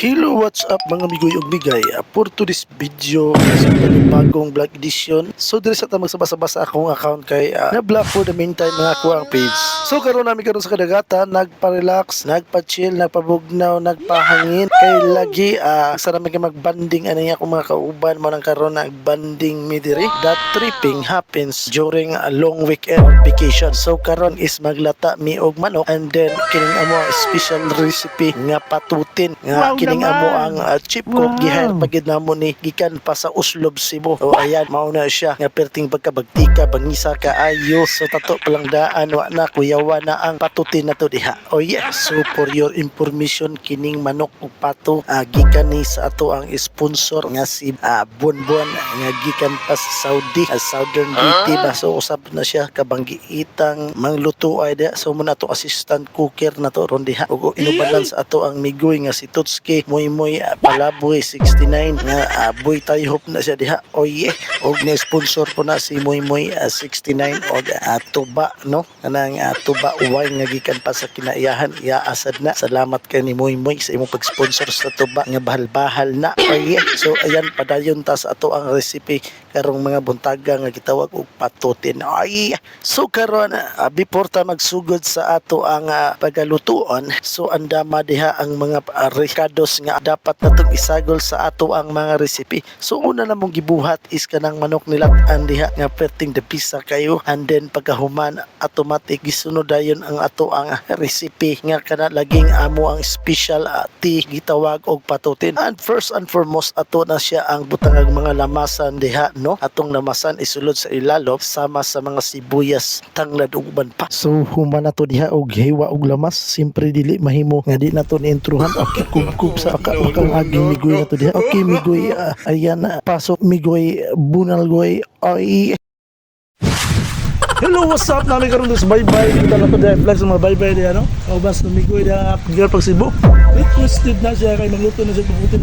Hello, what's up mga migoy ug bigay? For today's video, sa bagong vlog edition. So diri sa ta magsabasa-basa akong account kay na-block for the meantime mga ako ang page. So karon namin sa kadagatan, nagpa-relax, nagpa-chill, nagpabugnaw, nagpahangin kay lagi sa namin kay magbanding ani ako mga kauban mo nang karon nagbanding mi diri. That tripping happens during a long weekend vacation. So karon is maglata mi og manok and then kining amo special recipe nga patutin nga kining amo ang chip cook gihire pagid namo ni gikan pa sa Uslob, Cebu. O ayan mao na siya nga perting pagkabagtika bangisa kaayo so tato palang daan wa na kuyawa na ang patutin nato diha. Oh yeah, so for your information kining manok ug pato gikan ni sa ato ang sponsor nga si Bonbon nga gikan pa sa Saudi, Southern Beauty ba. So usab na siya kabanggiitang mangluto ay diha. So muna to assistant cooker na to ron diha ug inubalan sa ato ang migoy nga si Tutski Moy Palaboy 69 nga boy tayo hop na siya diha. Oh yeah, og na sponsor po na si Moy 69 og tuba no kanang tuba wine nga gikan pa sa kinaiyahan iaasad na. Salamat kay ni Moy sa imong pag-sponsor sa tuba nga bahal-bahal na. Oh yeah, so ayan padayon ta sa ato ang recipe karong mga buntaga nga gitawag og patutin. Ay, so karon before ta magsugod sa ato ang pagalutuon, so andama diha ang mga recados nga dapat natong isagol sa ato ang mga recipe. So una namong gibuhat is kanang manok nilat-an diha nga perting depisa kayo and then pagkahuman automatic gisunod dayon ang ato ang recipe nga kana laging amo ang special tea gitawag og patutin. And first and foremost ato na siya ang butangag mga lamasan diha no. Atong lamasan isulod sa ilalom sama sa mga sibuyas, tanglad ug uban pa. So human nato diha og hiwa og lamas, simpre dili mahimo nga di nato ni-intruhan. Okay, kubkub sa akang aging migoy nato diha. Okay migoy, ayan pasok migoy, bunalgoy. Ay hello, what's up? Nami karon sa bye-bye. Kita na to dahil vlog sa mga bye-bye diya, no? Kaubas na migoy na girl pag Cebu. Requested na siya kay magluto na siya paputin.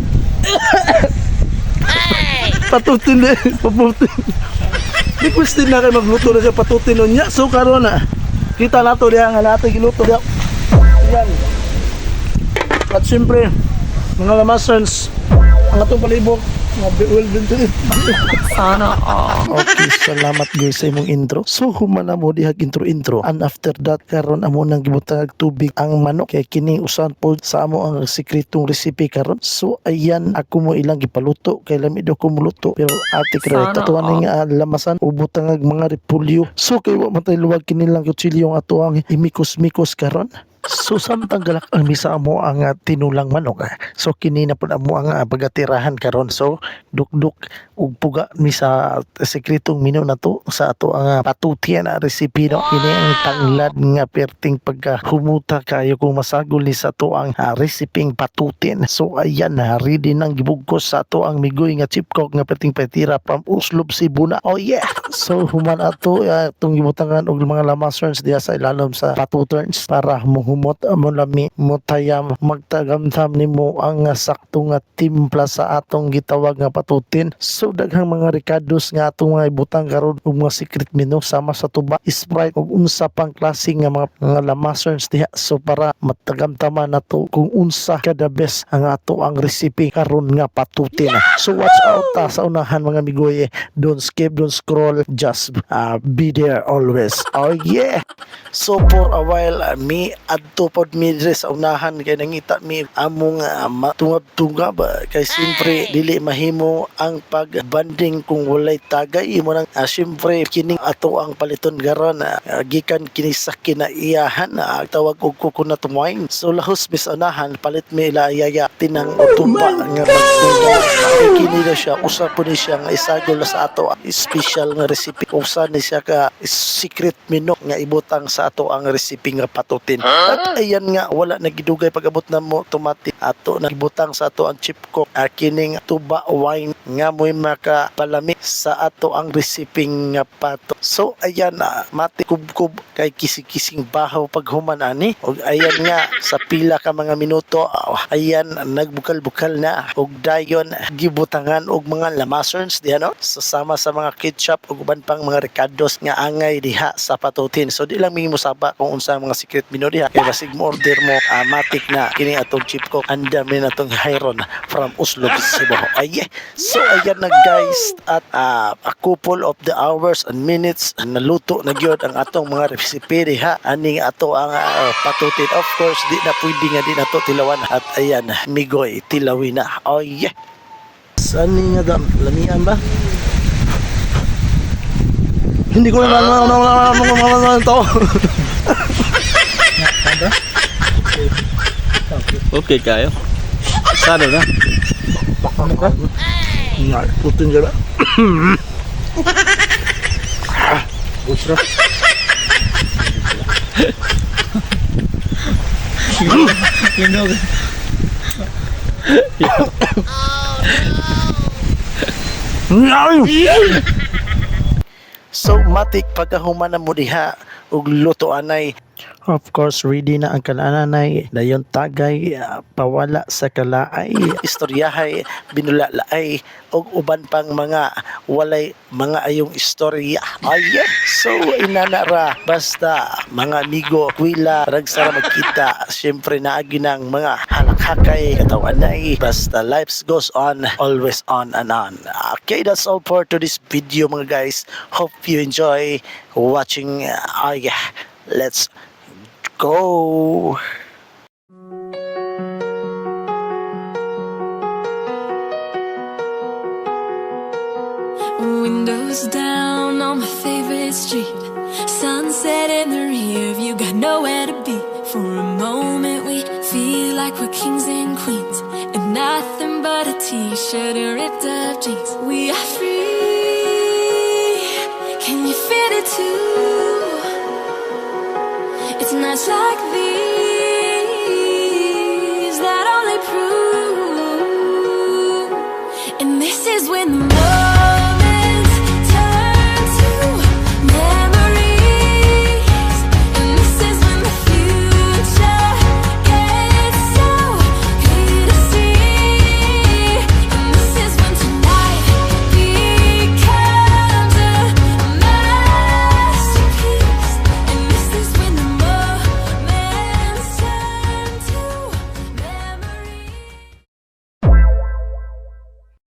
Patutin din, paputin. Requested na kay magluto na siya patutin nun niya. So karon na, kita na to diya nga natin giluto diya. Yan. At siyempre, mga lamasans, ang atong palibok, mga well been sana. Okay, salamat guys sa imong intro. So humana mo dihag intro and after that karon amo nang gibutag tubig ang manok kay kini usan pod sa amo ang sikretong recipe karon. So ayan ako mo ilang gipaluto kay lami daw ko muluto pero ate kray tatuan nga lamasan ubutang mga repolyo. So kay wa man tay luwag kini lang kutsilyo ang ato ang imikos-mikos karon. So samtang galak ang misa mo ang tinulang manok. So kini na pud amo ang pagatirahan karon. So dukduk ug puga mi sa sekretong menu na to sa ato ang patutian na recipe no. Kini ang tanglad nga perting pagkahumuta kayo kung masagol ni sa to ang reseping patutin. So ayan ready nang gibugkos sa ato ang migoy nga chip cook nga perting patira from Uslob, Cebu na. Oh yeah. So human ato itong gibutangan og mga lamasons diha sa ilalom sa patutins para humot mo lami mutayam magtagamtam nimo ang sakto nga timpla sa atong gitawag nga patutin. So daghang mga recados nga atong mga ibutang karon ug mga secret menu sama sa tuba, Sprite ug unsa pang klase nga mga lamasons diha. So para matagamtaman nato kung unsa kada best ang ato ang recipe karon nga patutin. So watch out sa unahan mga migoy. Don't skip, don't scroll, just be there always. Oh yeah. So for a while me adto pod mi sa unahan kay nangita mi among matungab-tungab kay siyempre dili mahimo ang pagbanding kung walay tagay imo nang siyempre kining ato ang paliton garon gikan kini sa kinaiyahan tawag og coconut wine. So lahos bis unahan palit mi layaya tinang utumba nga pagtungab kini na siya usa po ni siya nga isagol sa ato special nga recipe usa ni siya ka secret menu nga ibutang sa ato ang recipe nga patutin. At ayan nga wala nagidugay pag-abot na mo automatic ato nagibutang sa ato ang chip cook kining tuba wine nga mo'y makapalami sa ato ang recipe nga pato. So ayan mati kubkub kay kising-kising bahaw paghuman ani og ayan nga sa pila ka mga minuto ayan nagbukal-bukal na og dayon gibutangan og mga lamasons diha no sasama sa mga ketchup ug uban pang mga recados nga angay diha sa patutin. So di lang mi musaba kung unsa mga secret menu diha Kaya basig mo order mo, matik na kini atong chip cook. Andam ni natong Hyron from Oslo, Cebu. Ay, so ayan na guys, at a couple of the hours and minutes naluto na gyud ang atong mga recipe diha. Ani ato ang patutin. Of course, di na pwede nga di nato tilawan. At ayan, migoy tilawin na. Oh yeah. Saan nga dam? Lamian ba? Hindi ko na to. Okay kayo. Sana na. Ano ka? Nga, putin ka ba? Busra. Linog. So matik pagkahuman na mo diha ug luto anay. Of course, ready na ang kananay. Dayon tagay, pawala sa kalaay, istoryahay, binulalaay, o uban pang mga walay mga ayong istorya. Ay, so inanara. Basta mga amigo, kwila, ragsara magkita. Siyempre naagi ng mga halakhakay, katawanay. Basta life goes on, always on and on. Okay, that's all for today's video mga guys. Hope you enjoy watching. Let's go. Windows down on my favorite street. Sunset in the rear view, got nowhere to be. For a moment we feel like we're kings and queens, and nothing but a t-shirt and ripped up jeans. We are free. Can you feel it too? It's nights like these that only prove, and this is when the